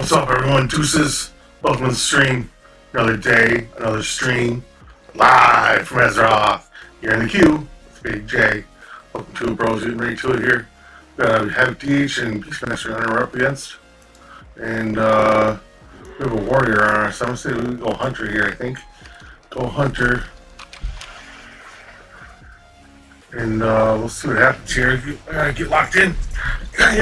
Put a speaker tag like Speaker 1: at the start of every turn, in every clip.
Speaker 1: What's up, everyone? Deuces. Welcome to the stream. Another day, another stream. Live from Azeroth. Here in the queue. It's Big J. Welcome to it, bros. Getting ready to it here. Have DH and Beastmaster Hunter we're up against. And we have a warrior on our side. I'm going to say we go Hunter here, I think. Go Hunter. And we'll see what happens here. I gotta get locked in. And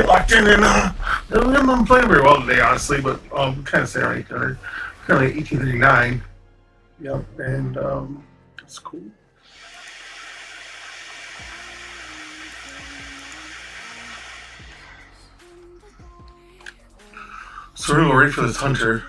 Speaker 1: I'm playing very well today, honestly, but kind of say already currently 1839. Yep, and that's cool. So we're gonna go right for this Hunter.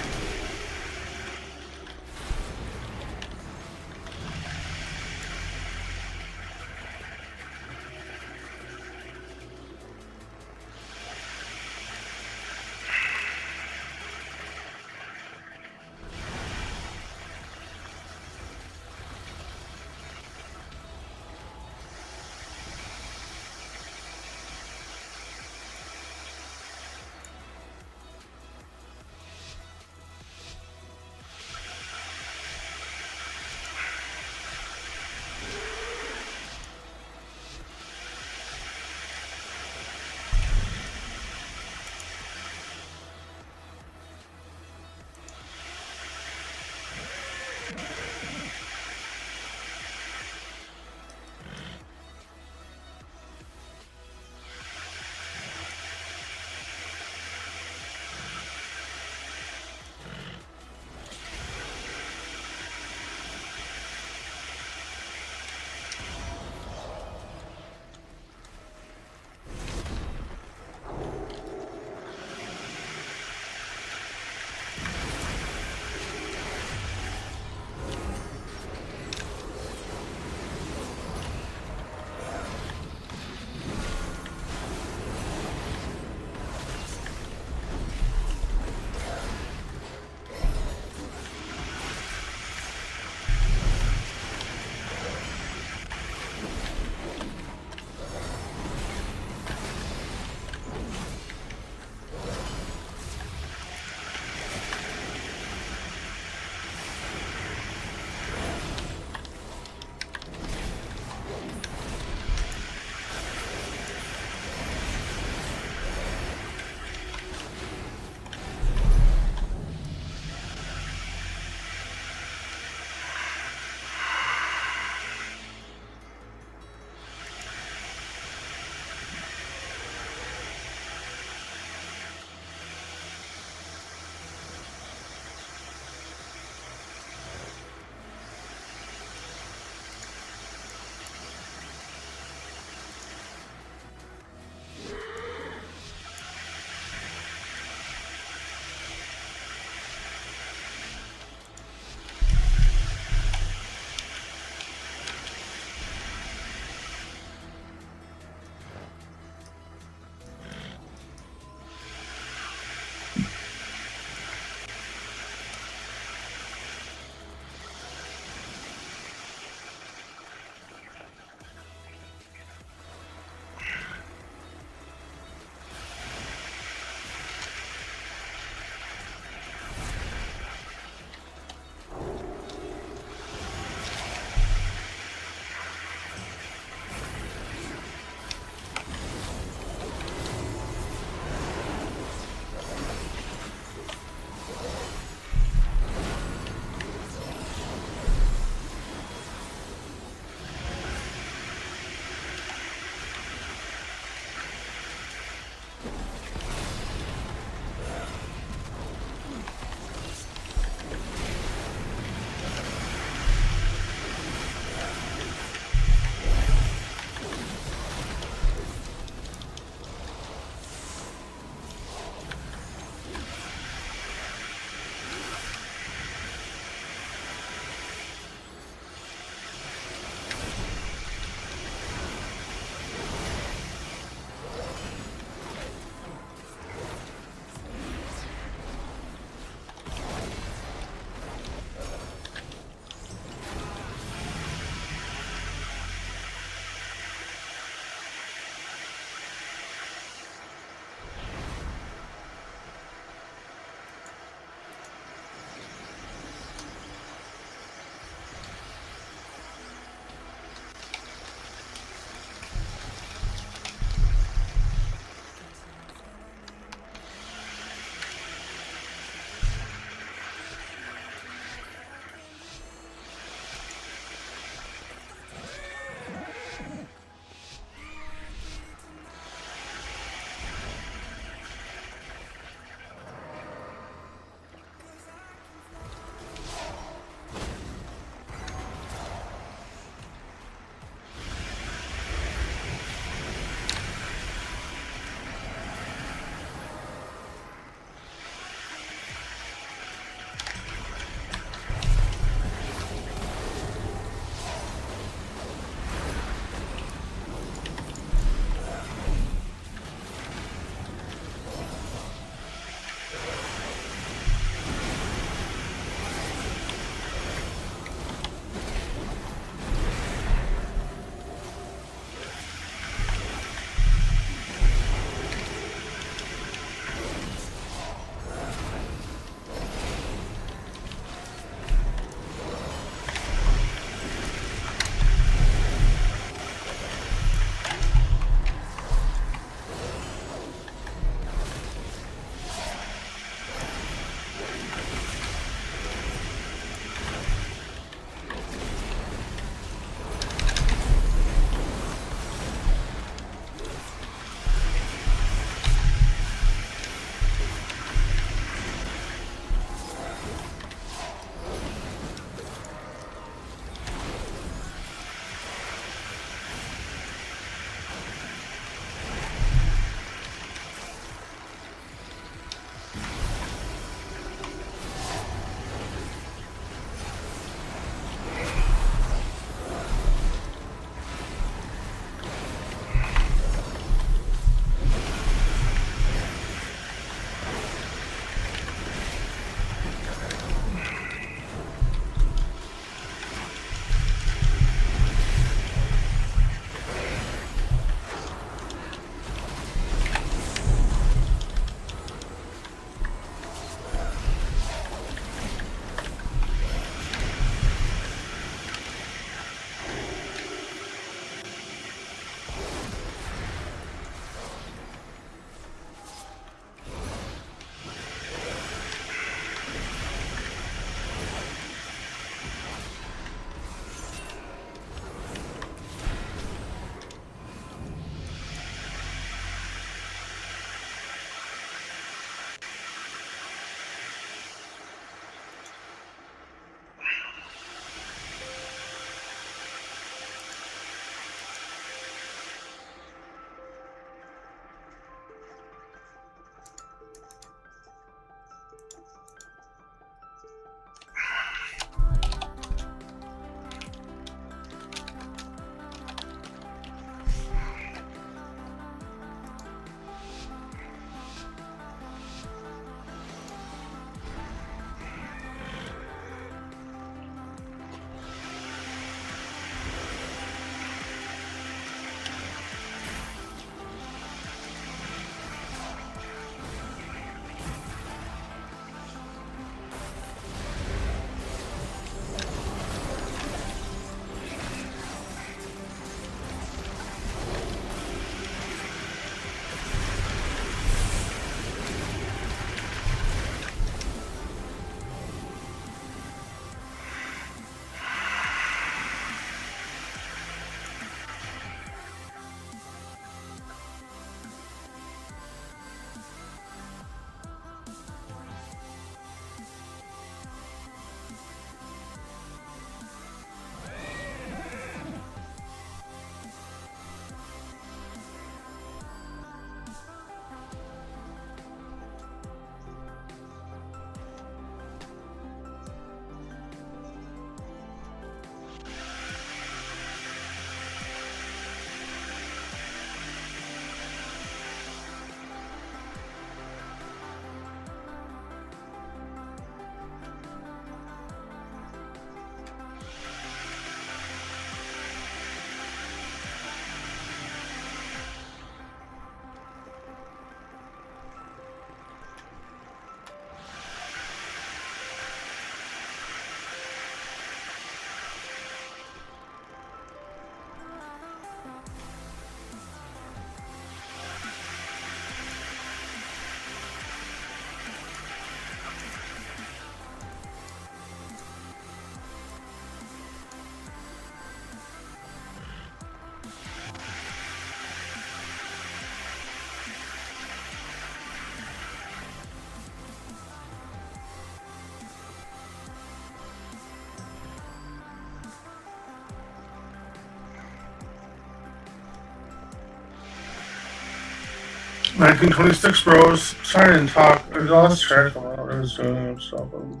Speaker 1: 1926 bros. Sorry to talk. I lost track of what I was doing and stuff. I'm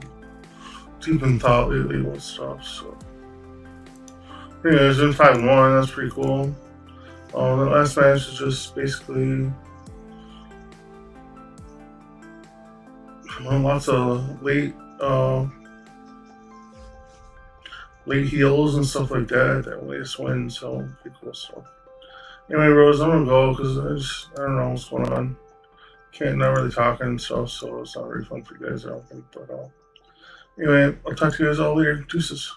Speaker 1: deep in thought lately with stuff. So, anyways, in 5-1. That's pretty cool. The last match is just basically lots of late heals and stuff like that latest win. So pretty cool stuff. Anyway, Rose, I'm gonna go because I don't know what's going on. Not really talking and stuff, so it's not very fun for you guys, I don't think. But anyway, I'll talk to you guys all later. Deuces.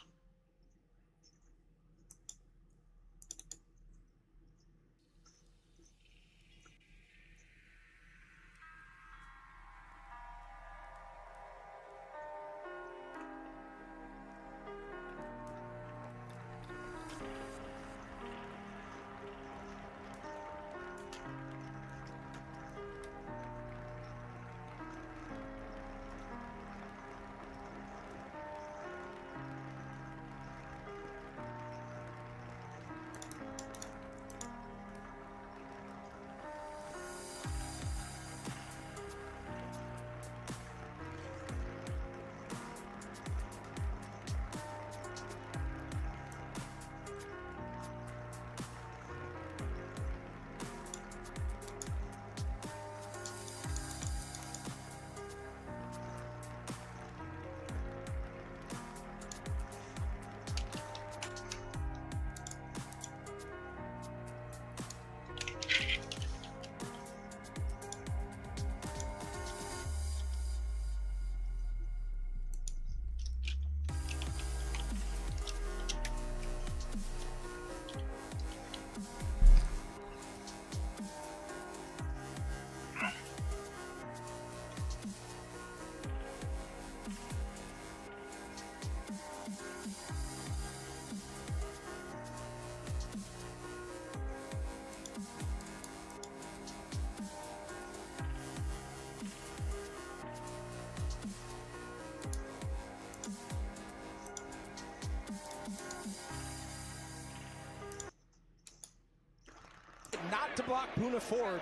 Speaker 2: Not to block Puna Ford,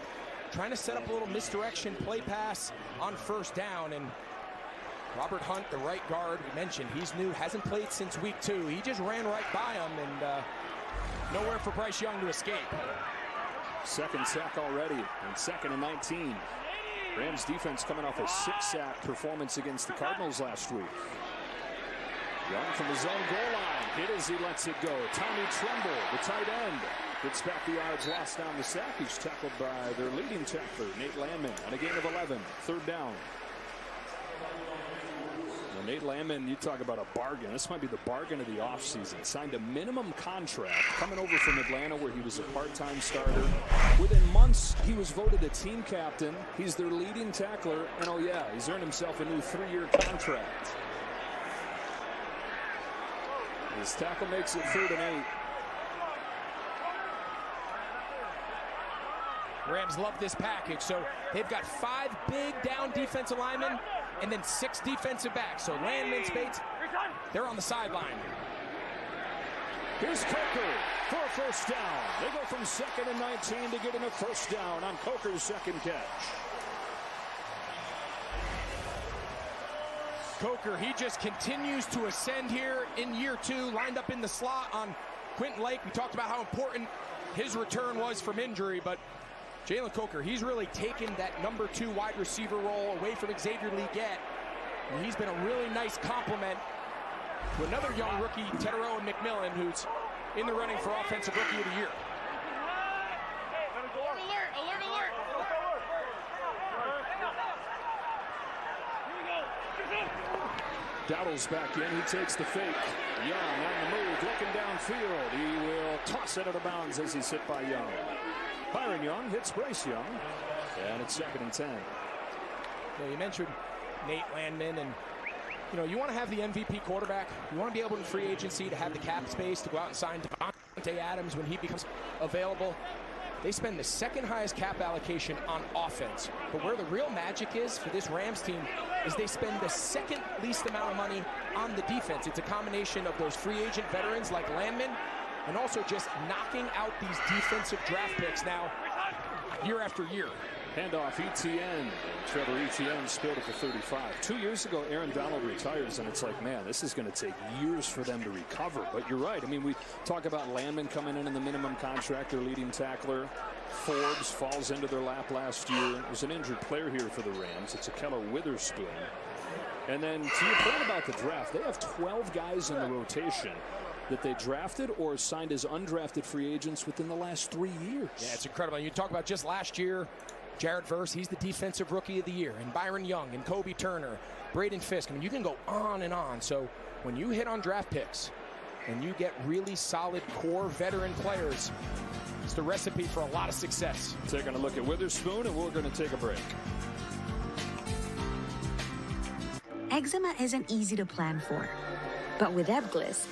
Speaker 2: trying to set up a little misdirection play pass on first down. And Robert Hunt, the right guard, we mentioned, he's new, hasn't played since week 2. He just ran right by him, and nowhere for Bryce Young to escape.
Speaker 3: Second sack already, and 2nd and 19. Rams defense coming off a 6-sack performance against the Cardinals last week. Young from his own goal line, hit as he lets it go. Tommy Tremble, the tight end, gets back the yards, lost down the sack. He's tackled by their leading tackler, Nate Landman, on a gain of 11, 3rd down. Now, Nate Landman, you talk about a bargain. This might be the bargain of the offseason. Signed a minimum contract coming over from Atlanta, where he was a part-time starter. Within months, he was voted a team captain. He's their leading tackler, and oh yeah, he's earned himself a new 3-year contract. His tackle makes it 3rd and 8.
Speaker 2: Rams love this package, so they've got 5 big down defensive linemen and then 6 defensive backs. So Landman, Spates, they're on the sideline.
Speaker 3: Here's Coker for a first down. They go from 2nd and 19 to getting a first down on Coker's second catch.
Speaker 2: Coker, he just continues to ascend here in year 2, lined up in the slot on Quentin Lake. We talked about how important his return was from injury, but Jalen Coker, he's really taken that number 2 wide receiver role away from Xavier Leggett. And he's been a really nice complement to another young rookie, Teteroa McMillan, who's in the running for Offensive Rookie of the Year.
Speaker 3: Dowdle's back in. He takes the fake. Young on the move, looking downfield. He will toss it out of bounds as he's hit by Young. Byron Young hits Bryce Young, and it's 2nd and 10.
Speaker 2: Yeah, you mentioned Nate Landman, and you want to have the MVP quarterback. You want to be able in free agency to have the cap space to go out and sign Devontae Adams when he becomes available. They spend the 2nd highest cap allocation on offense. But where the real magic is for this Rams team is they spend the 2nd least amount of money on the defense. It's a combination of those free agent veterans like Landman and also just knocking out these defensive draft picks now year after year.
Speaker 3: Handoff Etienne. Trevor Etienne spilled at the 35. 2 years ago, Aaron Donald retires, and it's like, man, this is going to take years for them to recover. But you're right. I mean, we talk about Landman coming in the minimum contract, their leading tackler. Forbes falls into their lap last year. There's an injured player here for the Rams. It's Akello Witherspoon. And then to your point about the draft, they have 12 guys in the rotation that they drafted or signed as undrafted free agents within the last 3 years.
Speaker 2: Yeah, it's incredible. You talk about just last year, Jared Verse, he's the defensive rookie of the year, and Byron Young and Kobe Turner, Braden Fisk. I mean, you can go on and on. So when you hit on draft picks and you get really solid core veteran players, it's the recipe for a lot of success.
Speaker 3: Taking a look at Witherspoon, and we're going to take a break.
Speaker 4: Eczema isn't easy to plan for, but with Ebglyss,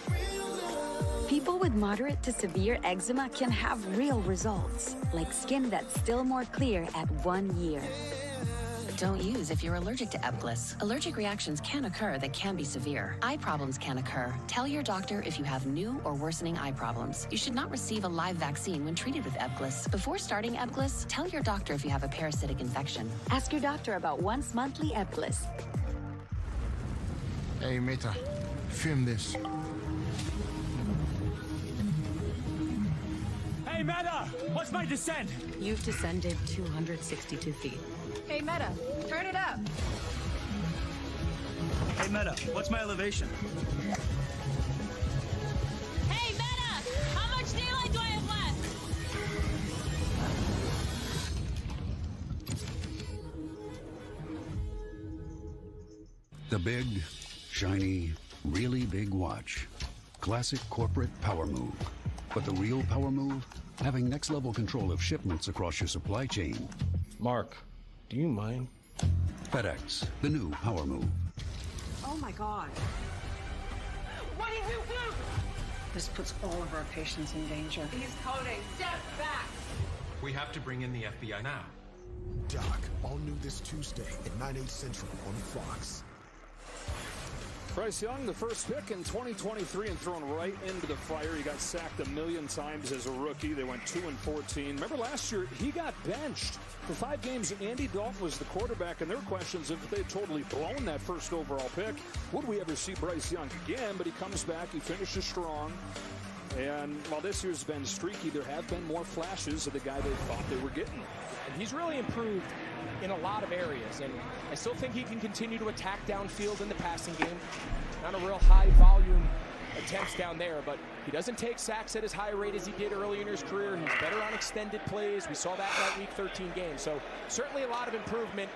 Speaker 4: people with moderate to severe eczema can have real results, like skin that's still more clear at 1 year.
Speaker 5: Don't use if you're allergic to Ebglyss. Allergic reactions can occur that can be severe. Eye problems can occur. Tell your doctor if you have new or worsening eye problems. You should not receive a live vaccine when treated with Ebglyss. Before starting Ebglyss, tell your doctor if you have a parasitic infection.
Speaker 4: Ask your doctor about once monthly Ebglyss.
Speaker 6: Hey, Meta, film this.
Speaker 7: Hey, Meta! What's my descent?
Speaker 8: You've descended 262 feet.
Speaker 9: Hey, Meta, turn it up.
Speaker 7: Hey, Meta, what's my elevation?
Speaker 9: Hey, Meta! How much daylight do I have left?
Speaker 10: The big, shiny, really big watch. Classic corporate power move. But the real power move? Having next-level control of shipments across your supply chain.
Speaker 11: Mark, do you mind?
Speaker 10: FedEx, the new power move.
Speaker 8: Oh my God.
Speaker 9: What did you do?
Speaker 8: This puts all of our patients in danger.
Speaker 9: He's coding. Step back.
Speaker 12: We have to bring in the FBI now.
Speaker 6: Doc, all new this Tuesday at 9/8 Central on Fox.
Speaker 3: Bryce Young, the first pick in 2023 and thrown right into the fire. He got sacked 1,000,000 times as a rookie. They went 2-14. Remember last year, he got benched. For 5 games, Andy Dalton was the quarterback, and there were questions if they'd totally blown that first overall pick. Would we ever see Bryce Young again? But he comes back. He finishes strong. And while this year's been streaky, there have been more flashes of the guy they thought they were getting.
Speaker 2: And he's really improved in a lot of areas, and I still think he can continue to attack downfield in the passing game. Not a real high volume attempts down there, but he doesn't take sacks at as high a rate as he did early in his career. He's better on extended plays. We saw that in that Week 13 game. So certainly a lot of improvement,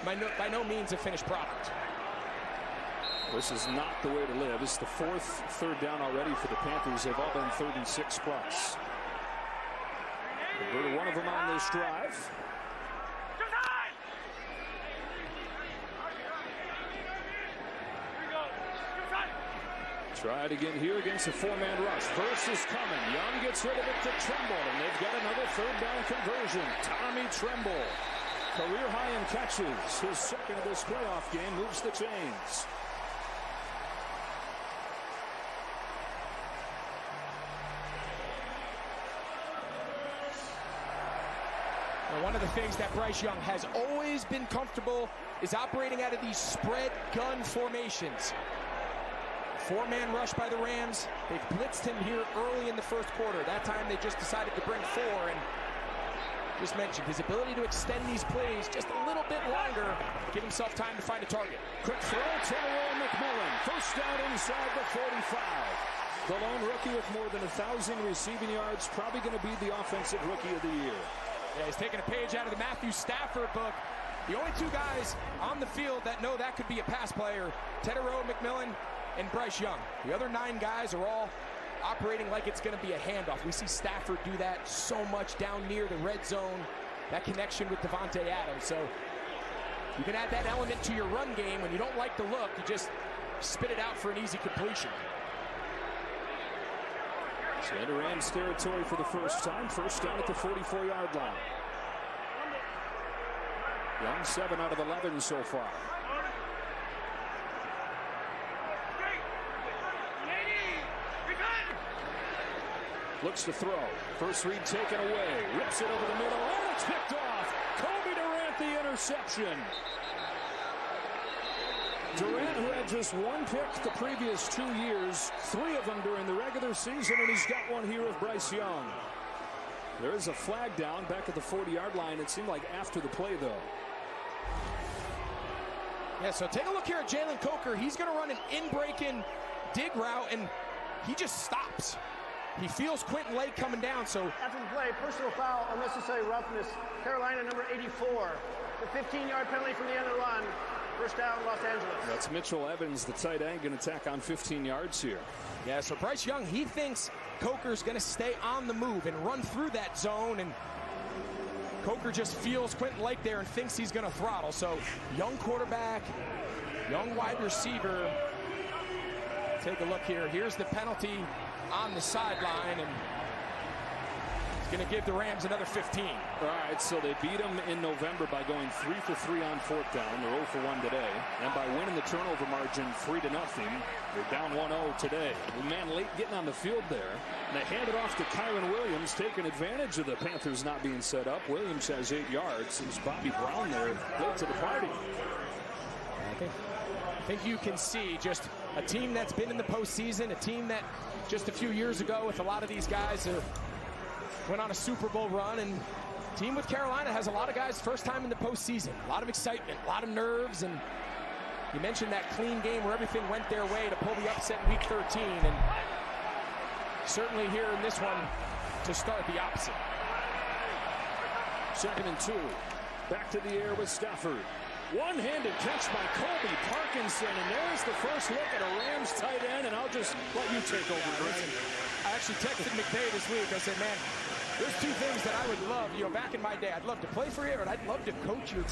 Speaker 2: by no means a finished product.
Speaker 3: This is not the way to live. It's the 4th third down already for the Panthers. They've all been 3rd and 6 plus. Converted one of them on this drive. Try it again here against a 4-man rush. Verse is coming. Young gets rid of it to Tremble, and they've got another 3rd down conversion. Tommy Tremble, career high in catches. His second of this playoff game, moves the chains.
Speaker 2: Now, one of the things that Bryce Young has always been comfortable is operating out of these spread gun formations. 4-man rush by the Rams. They've blitzed him here early in the first quarter. That time they just decided to bring 4, and just mentioned his ability to extend these plays just a little bit longer, give himself time to find a target.
Speaker 3: Quick throw to McMillan. First down inside the 45. The lone rookie with more than 1,000 receiving yards, probably going to be the offensive rookie of the year.
Speaker 2: Yeah, he's taking a page out of the Matthew Stafford book. The only 2 guys on the field that know that could be a pass player, Tedero McMillan and Bryce Young. The other 9 guys are all operating like it's going to be a handoff. We see Stafford do that so much down near the red zone, that connection with Davante Adams. So you can add that element to your run game. When you don't like the look, you just spit it out for an easy completion.
Speaker 3: So into Rams territory for the first time. First down at the 44-yard line. Young 7 out of 11 so far. Looks to throw. First read taken away. Rips it over the middle, and it's picked off. Kobe Durant interception. Durant, who had just one pick the previous 2 years, 3 of them during the regular season, and he's got one here of Bryce Young. There is a flag down back at the 40-yard line. It seemed like after the play, though.
Speaker 2: Yeah, so take a look here at Jalen Coker. He's going to run an in-breaking dig route, and he just stops. He feels Quentin Lake coming down, so...
Speaker 13: After the play, personal foul, unnecessary roughness. Carolina, number 84. The 15-yard penalty from the end of the run. First down, Los Angeles.
Speaker 3: That's Mitchell Evans, the tight end, going to tack on 15 yards here.
Speaker 2: Yeah, so Bryce Young, he thinks Coker's going to stay on the move and run through that zone, and Coker just feels Quentin Lake there and thinks he's going to throttle. So young quarterback, young wide receiver. Take a look here. Here's the penalty on the sideline, and it's going to give the Rams another 15.
Speaker 3: All right, so they beat them in November by going 3 for 3 on 4th down. They're 0 for 1 today. And by winning the turnover margin 3-0, they're down 1-0 today. The man late getting on the field there. And they hand it off to Kyron Williams, taking advantage of the Panthers not being set up. Williams has 8 yards. There's Bobby Brown there late to the party.
Speaker 2: I think you can see just a team that's been in the postseason, a team that just a few years ago with a lot of these guys went on a Super Bowl run, and team with Carolina has a lot of guys first time in the postseason. A lot of excitement, a lot of nerves, and you mentioned that clean game where everything went their way to pull the upset in week 13, and certainly here in this one to start the opposite.
Speaker 3: 2nd and 2. Back to the air with Stafford. One-handed catch by Colby Parkinson, and there's the first look at a Rams tight end, and I'll just let you take over, Greg.
Speaker 2: I actually texted McVay this week. I said, man, there's 2 things that I would love, back in my day. I'd love to play for you, and I'd love to coach your team.